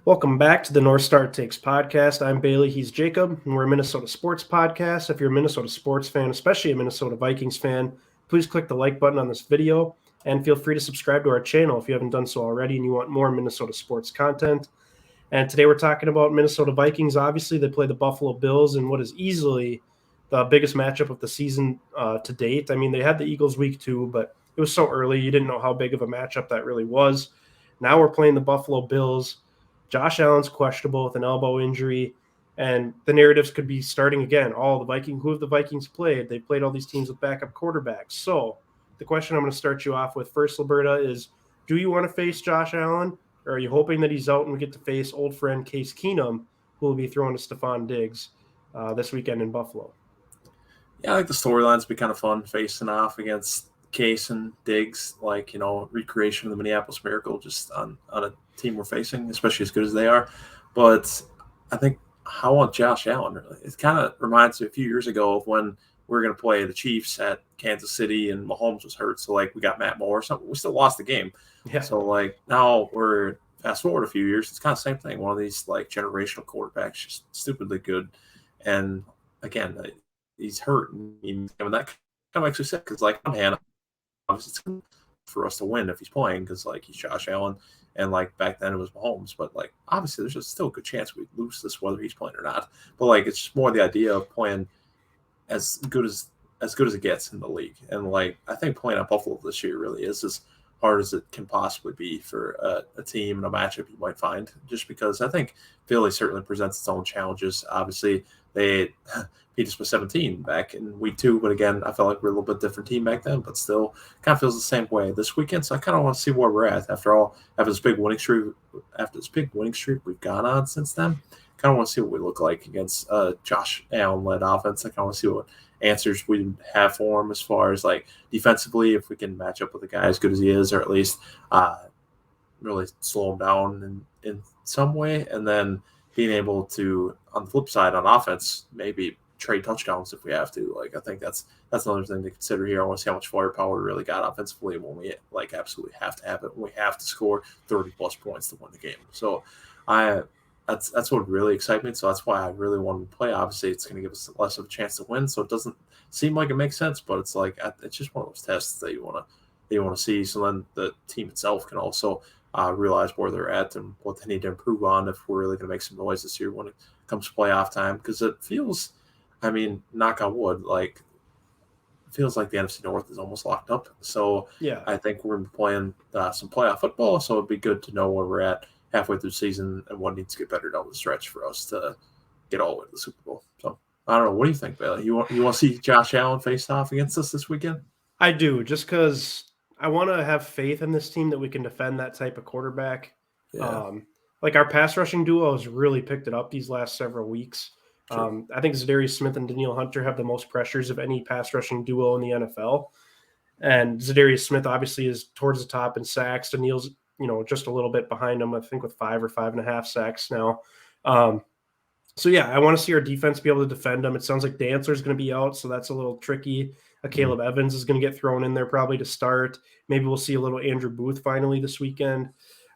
Welcome back to the North Star Takes podcast. I'm Bailey. He's Jacob, and we're a Minnesota sports podcast. If you're a Minnesota sports fan, especially a Minnesota Vikings fan, please click the like button on this video and feel free to subscribe to our channel if you haven't done so already and you want more Minnesota sports content. And today we're talking about Minnesota Vikings. Obviously, they play the Buffalo Bills in what is easily the biggest matchup of the season to date. I mean, they had the Eagles week 2, but it was so early. You didn't know how big of a matchup that really was. Now we're playing the Buffalo Bills. Josh Allen's questionable with an elbow injury, and the narratives could be starting again. Who have the Vikings played? They've played all these teams with backup quarterbacks. So the question I'm going to start you off with first, Liberta, is do you want to face Josh Allen? Or are you hoping that he's out and we get to face old friend Case Keenum, who will be throwing to Stephon Diggs this weekend in Buffalo? Yeah, I think the storylines be kind of fun facing off against Case and Diggs, recreation of the Minneapolis Miracle just on a team we're facing, especially as good as they are. But I think how want Josh Allen really. It kind of reminds me a few years ago of when we were going to play the Chiefs at Kansas City and Mahomes was hurt. So, we got Matt Moore or something. We still lost the game. Yeah. So, now we're fast forward a few years. It's kind of the same thing. One of these, generational quarterbacks, just stupidly good. And, again, he's hurt. And that kind of makes me sick because, I'm Hannah. Obviously, it's for us to win if he's playing because, he's Josh Allen. And, back then it was Mahomes. But, obviously, there's just still a good chance we lose this whether he's playing or not. But, it's just more the idea of playing as good as it gets in the league. And, I think playing at Buffalo this year really is as hard as it can possibly be for a team and a matchup you might find, just because I think Philly certainly presents its own challenges. Obviously, they beat us by 17 back in week 2, but again, I felt like we were a little bit different team back then, but still kind of feels the same way this weekend. So I kind of want to see where we're at after this big winning streak we've gone on since then. Kind of want to see what we look like against Josh Allen-led offense. I kind of want to see what answers we have for him as far as defensively, if we can match up with a guy as good as he is, or at least really slow him down in some way, and then being able to, on the flip side, on offense, maybe trade touchdowns if we have to. I think that's another thing to consider here. I want to see how much firepower we really got offensively when we absolutely have to have it. When we have to score 30 plus points to win the game. So that's what really excites me. So that's why I really want to play. Obviously, it's going to give us less of a chance to win. So it doesn't seem like it makes sense, but it's it's just one of those tests that you want to see. So then the team itself can also realize where they're at and what they need to improve on if we're really going to make some noise this year when it comes to playoff time. Because it feels, knock on wood, it feels like the NFC North is almost locked up. So Yeah. I think we're playing some playoff football. So it'd be good to know where we're at halfway through the season and what needs to get better down the stretch for us to get all the way to the Super Bowl. So I don't know. What do you think, Bailey? You want to see Josh Allen face off against us this weekend? I do, just because I want to have faith in this team that we can defend that type of quarterback. Yeah. Our pass rushing duo has really picked it up these last several weeks. I think Zadarius Smith and Danielle Hunter have the most pressures of any pass rushing duo in the NFL. And Zadarius Smith obviously is towards the top in sacks. Danielle's, just a little bit behind him, I think with 5 or 5.5 sacks now. So yeah, I want to see our defense be able to defend them. It sounds like Dantzler's going to be out, so that's a little tricky. Caleb Evans is going to get thrown in there probably to start. Maybe we'll see a little Andrew Booth finally this weekend.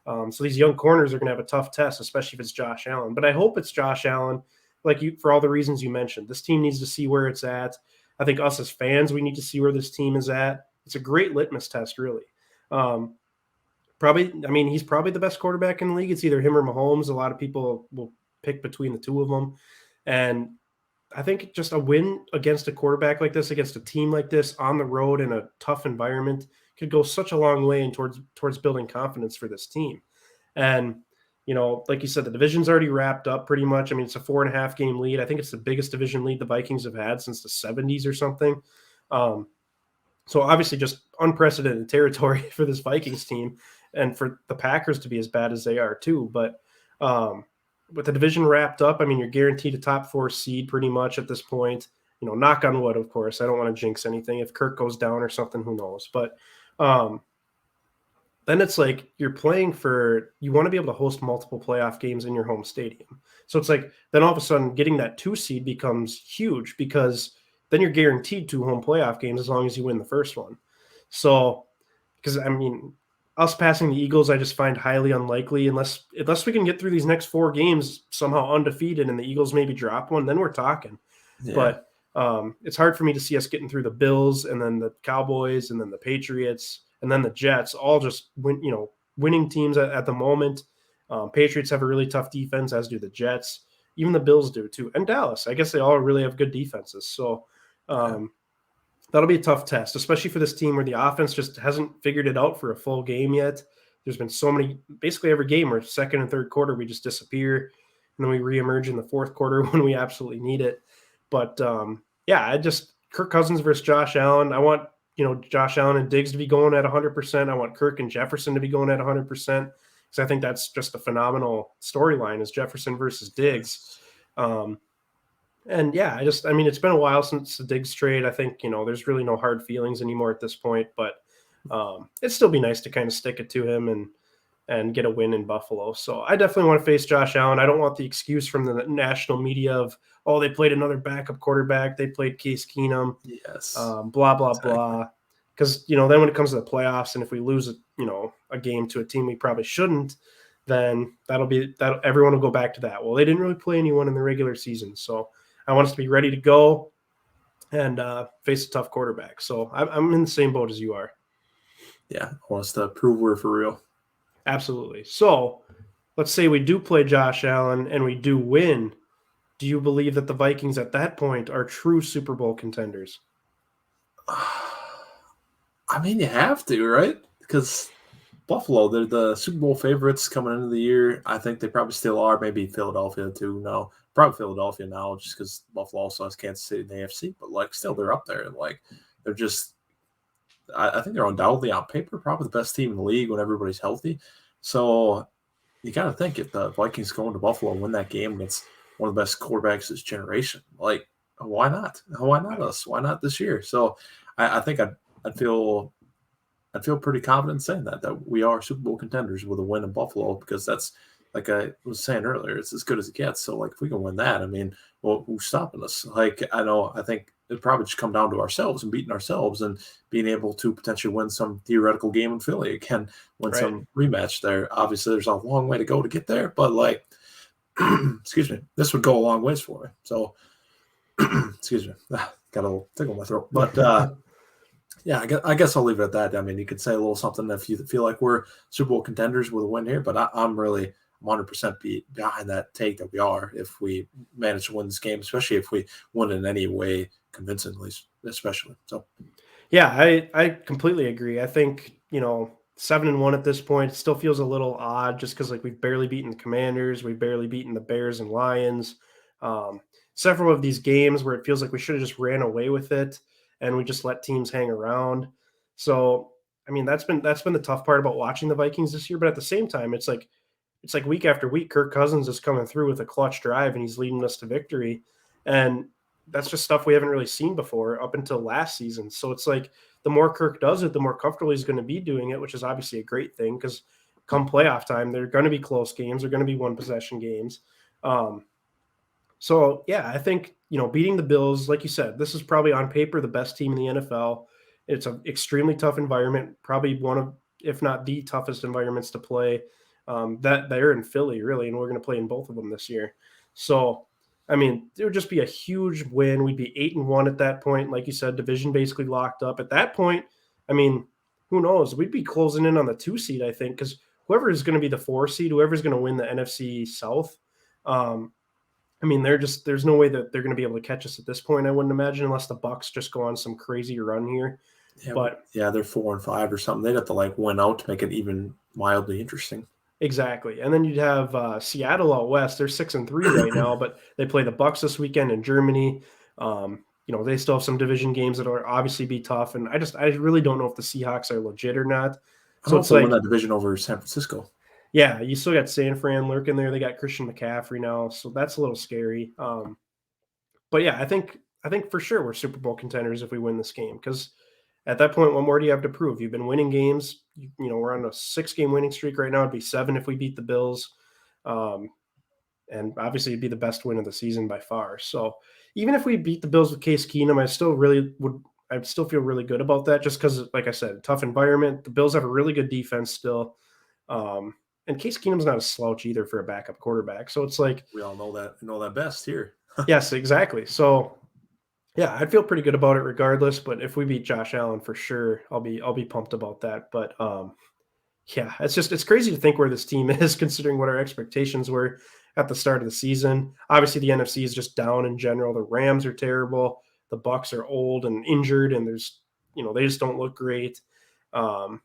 So these young corners are going to have a tough test, especially if it's Josh Allen. But I hope it's Josh Allen, for all the reasons you mentioned. This team needs to see where it's at. I think us as fans, we need to see where this team is at. It's a great litmus test, really. He's probably the best quarterback in the league. It's either him or Mahomes. A lot of people will pick between the two of them. And I think just a win against a quarterback like this, against a team like this on the road in a tough environment could go such a long way towards building confidence for this team. And, like you said, the division's already wrapped up pretty much. It's a 4.5 game lead. I think it's the biggest division lead the Vikings have had since the 70s or something. So obviously just unprecedented territory for this Vikings team and for the Packers to be as bad as they are too. But with the division wrapped up, you're guaranteed a top 4 seed pretty much at this point. Knock on wood, of course. I don't want to jinx anything. If Kirk goes down or something, who knows? But then it's you're playing you want to be able to host multiple playoff games in your home stadium. So it's then all of a sudden getting that 2 seed becomes huge because then you're guaranteed 2 home playoff games as long as you win the first one. So, because us passing the Eagles, I just find highly unlikely unless we can get through these next 4 games somehow undefeated and the Eagles maybe drop one, then we're talking. Yeah. But it's hard for me to see us getting through the Bills and then the Cowboys and then the Patriots and then the Jets, all just winning teams at the moment. Patriots have a really tough defense, as do the Jets. Even the Bills do too, and Dallas. I guess they all really have good defenses. So that'll be a tough test, especially for this team where the offense just hasn't figured it out for a full game yet. There's been so many, basically every game where second and third quarter we just disappear, and then we reemerge in the fourth quarter when we absolutely need it. But I just Kirk Cousins versus Josh Allen. I want Josh Allen and Diggs to be going at 100%. I want Kirk and Jefferson to be going at 100% because I think that's just a phenomenal storyline is Jefferson versus Diggs. And yeah, it's been a while since the Diggs trade. I think, there's really no hard feelings anymore at this point, but it'd still be nice to kind of stick it to him and get a win in Buffalo. So I definitely want to face Josh Allen. I don't want the excuse from the national media of, oh, they played another backup quarterback. They played Case Keenum. Yes. Blah, blah, exactly. Blah. Because, then when it comes to the playoffs and if we lose, a game to a team we probably shouldn't, then that'll everyone will go back to that. Well, they didn't really play anyone in the regular season. So I want us to be ready to go and face a tough quarterback. So I'm in the same boat as you are. Yeah, I want us to prove we're for real. Absolutely. So let's say we do play Josh Allen and we do win. Do you believe that the Vikings at that point are true Super Bowl contenders? I mean, you have to, right? Because Buffalo, they're the Super Bowl favorites coming into the year. I think they probably still are. Maybe Philadelphia too. No, probably Philadelphia now, just because Buffalo also has Kansas City in the AFC. But still, they're up there. They're just. I think they're undoubtedly on paper probably the best team in the league when everybody's healthy. So you got to think if the Vikings go into Buffalo and win that game against one of the best quarterbacks this generation, why not? Why not us? Why not this year? So I think I'd feel pretty confident saying that we are Super Bowl contenders with a win in Buffalo because that's like I was saying earlier, it's as good as it gets. So if we can win that, I mean, well, who's stopping us? I think it probably just come down to ourselves and beating ourselves and being able to potentially win some theoretical game in Philly again, win some rematch there. Obviously, there's a long way to go to get there, but excuse me, this would go a long ways for me. So, excuse me, got a little tickle in my throat, but. Yeah, I guess I'll leave it at that. I mean, you could say a little something if you feel like we're Super Bowl contenders with a win here, but I'm really 100% behind that take that we are if we manage to win this game, especially if we win in any way convincingly, especially. So, yeah, I completely agree. I think 7-1 at this point it still feels a little odd just because we've barely beaten the Commanders, we've barely beaten the Bears and Lions. Several of these games where it feels like we should have just ran away with it. And we just let teams hang around. So, I mean, that's been the tough part about watching the Vikings this year. But at the same time, it's like week after week, Kirk Cousins is coming through with a clutch drive and he's leading us to victory. And that's just stuff we haven't really seen before up until last season. So it's like the more Kirk does it, the more comfortable he's going to be doing it, which is obviously a great thing because come playoff time, they're going to be close games. They're going to be one possession games. So, yeah, I think, beating the Bills, like you said, this is probably on paper the best team in the NFL. It's an extremely tough environment, probably one of, if not the toughest environments to play that they're in Philly, really, and we're going to play in both of them this year. So, I mean, it would just be a huge win. We'd be 8-1 at that point. Like you said, division basically locked up. At that point, I mean, who knows? We'd be closing in on the 2 seed, I think, because whoever is going to be the 4 seed, whoever's going to win the NFC South, I mean, there's no way that they're going to be able to catch us at this point, I wouldn't imagine, unless the Bucs just go on some crazy run here. Yeah, but they're 4-5 or something. They'd have to win out to make it even mildly interesting. Exactly. And then you'd have Seattle out west. They're 6-3 right now, but they play the Bucs this weekend in Germany. They still have some division games that will obviously be tough. And I really don't know if the Seahawks are legit or not. So it's win that division over San Francisco. Yeah, you still got San Fran lurking there. They got Christian McCaffrey now, so that's a little scary. But yeah, I think for sure we're Super Bowl contenders if we win this game because at that point, what more do you have to prove? You've been winning games. We're on a 6-game winning streak right now. It'd be 7 if we beat the Bills, and obviously it'd be the best win of the season by far. So even if we beat the Bills with Case Keenum, I still really would. I still feel really good about that just because, like I said, tough environment. The Bills have a really good defense still. And Case Keenum's not a slouch either for a backup quarterback. So it's like, we all know that best here. yes, exactly. So yeah, I'd feel pretty good about it regardless. But if we beat Josh Allen for sure, I'll be pumped about that. But yeah, it's crazy to think where this team is considering what our expectations were at the start of the season. Obviously, the NFC is just down in general. The Rams are terrible. The Bucks are old and injured, and they just don't look great. Um,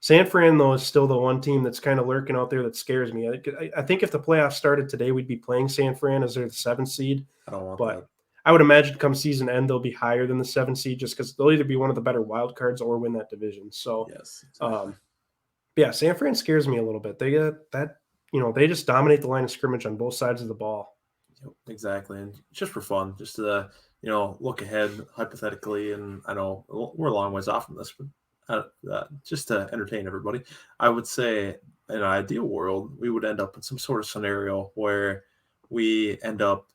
San Fran, though, is still the one team that's kind of lurking out there that scares me. I think if the playoffs started today, we'd be playing San Fran as they're the 7th seed. I don't want But that. I would imagine come season end, they'll be higher than the 7th seed just because they'll either be one of the better wild cards or win that division. So, Yes, exactly. yeah, San Fran scares me a little bit. They get that, they just dominate the line of scrimmage on both sides of the ball. Yep, exactly, and just for fun, just to look ahead hypothetically, and I know we're a long ways off from this, but just to entertain everybody, I would say in an ideal world we would end up in some sort of scenario where we end up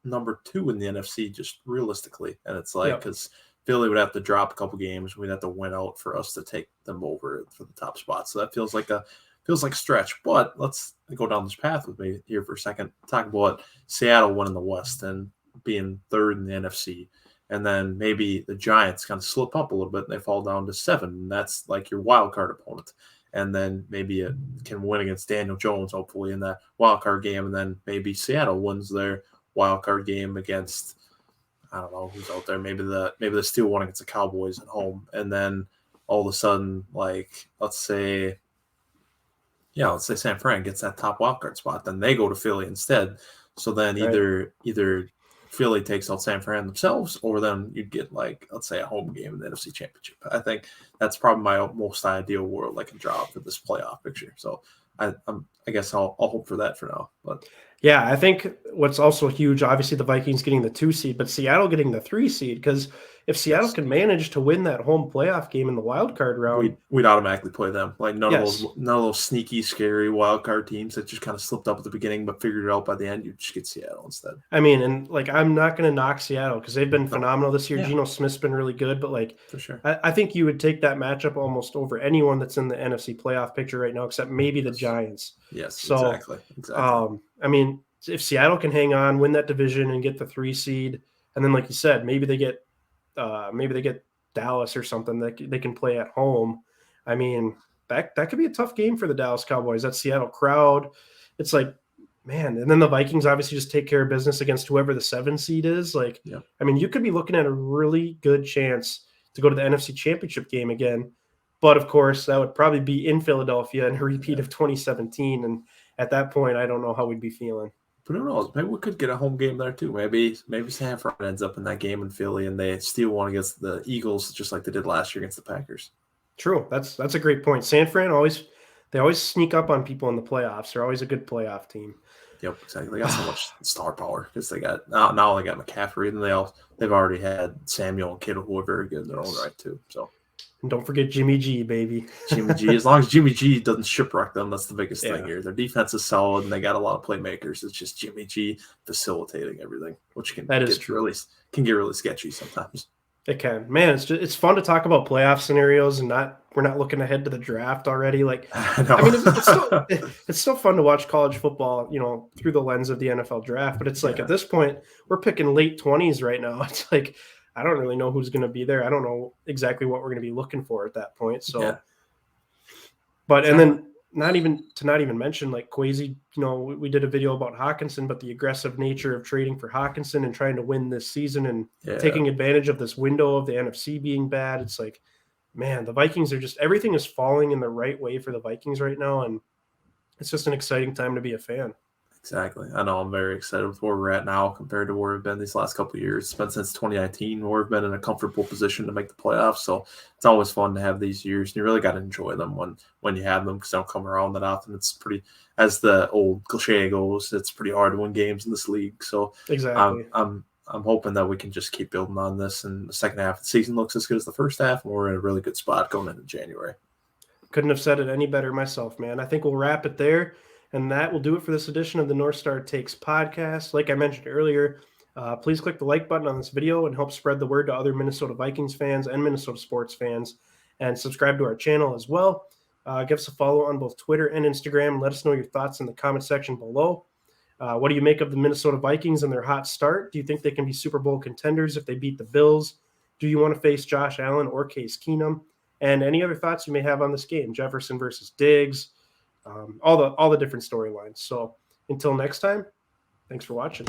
number 2 in the NFC, just realistically, and it's like Yep. because Philly would have to drop a couple games, we'd have to win out for us to take them over for the top spot. So that feels like a stretch. But let's go down this path with me here for a second. Talk about Seattle winning the West and being 3rd in the NFC. And then maybe the Giants kind of slip up a little bit and they fall down to 7. And that's like your wild card opponent. And then maybe it can win against Daniel Jones, hopefully, in that wild card game. And then maybe Seattle wins their wild card game against, I don't know who's out there. Maybe the Steel one against the Cowboys at home. And then all of a sudden, like, let's say San Fran gets that top wildcard spot, then they go to Philly instead. So then Right. either Philly takes out San Fran themselves, or then you'd get, like, let's say, a home game in the NFC Championship. I think that's probably my most ideal world I can draw for this playoff picture. So I guess I'll hope for that for now. But Yeah, I think what's also huge, obviously the Vikings getting the 2 seed, but Seattle getting the 3 seed, because if Seattle yes, can manage to win that home playoff game in the wild card round, we'd automatically play them. Like none of yes. those sneaky, scary wild card teams that just kind of slipped up at the beginning but figured it out by the end. You just get Seattle instead. I mean, and like I'm not going to knock Seattle because they've been No, phenomenal this year. yeah, Geno Smith's been really good, but like for sure. I think you would take that matchup almost over anyone that's in the NFC playoff picture right now, except maybe the Giants. Yes, So, exactly. I mean, if Seattle can hang on, win that division, and get the 3 seed, and then like you said, maybe they get Dallas or something that they can play at home. I mean, that could be a tough game for the Dallas Cowboys. That Seattle crowd, it's like, man. And then the Vikings obviously just take care of business against whoever the 7 seed is. Like, Yeah. I mean, you could be looking at a really good chance to go to the NFC Championship game again. But of course, that would probably be in Philadelphia and a repeat of 2017. And at that point, I don't know how we'd be feeling. But who knows? Maybe we could get a home game there too. Maybe San Fran ends up in that game in Philly and they steal one against the Eagles, just like they did last year against the Packers. True. That's a great point. San Fran always sneak up on people in the playoffs. They're always a good playoff team. Yep, exactly. They got so much star power because they got now they got McCaffrey and they've already had Samuel and Kittle, who are very good in their own right too. So, and don't forget Jimmy G, baby. Jimmy G. As long as Jimmy G doesn't shipwreck them, that's the biggest thing here. Their defense is solid and they got a lot of playmakers. It's just Jimmy G facilitating everything, which can get really sketchy sometimes. It can. Man, it's fun to talk about playoff scenarios and we're not looking ahead to the draft already. Like, I mean, it's still fun to watch college football, through the lens of the NFL draft. But it's like at this point, we're picking late 20s right now. It's like I don't really know who's going to be there. I don't know exactly what we're going to be looking for at that point. So, but and then not even mention like Kwesi. We did a video about Hawkinson, but the aggressive nature of trading for Hawkinson and trying to win this season and taking advantage of this window of the NFC being bad. It's like, man, the Vikings are just everything is falling in the right way for the Vikings right now, and it's just an exciting time to be a fan. Exactly. I know I'm very excited with where we're at now compared to where we've been these last couple of years. It's been since 2019 where we've been in a comfortable position to make the playoffs. So it's always fun to have these years. And you really got to enjoy them when you have them because they don't come around that often. It's pretty, as the old cliche goes, it's pretty hard to win games in this league. So exactly. I'm hoping that we can just keep building on this. And the second half of the season looks as good as the first half. And we're in a really good spot going into January. Couldn't have said it any better myself, man. I think we'll wrap it there. And that will do it for this edition of the North Star Takes podcast. Like I mentioned earlier, Please click the like button on this video and help spread the word to other Minnesota Vikings fans and Minnesota sports fans, and subscribe to our channel as well. Give us a follow on both Twitter and Instagram. Let us know your thoughts in the comment section below. What do you make of the Minnesota Vikings and their hot start? Do you think they can be Super Bowl contenders if they beat the Bills? Do you want to face Josh Allen or Case Keenum? And any other thoughts you may have on this game, Jefferson versus Diggs, all the different storylines. So until next time, thanks for watching.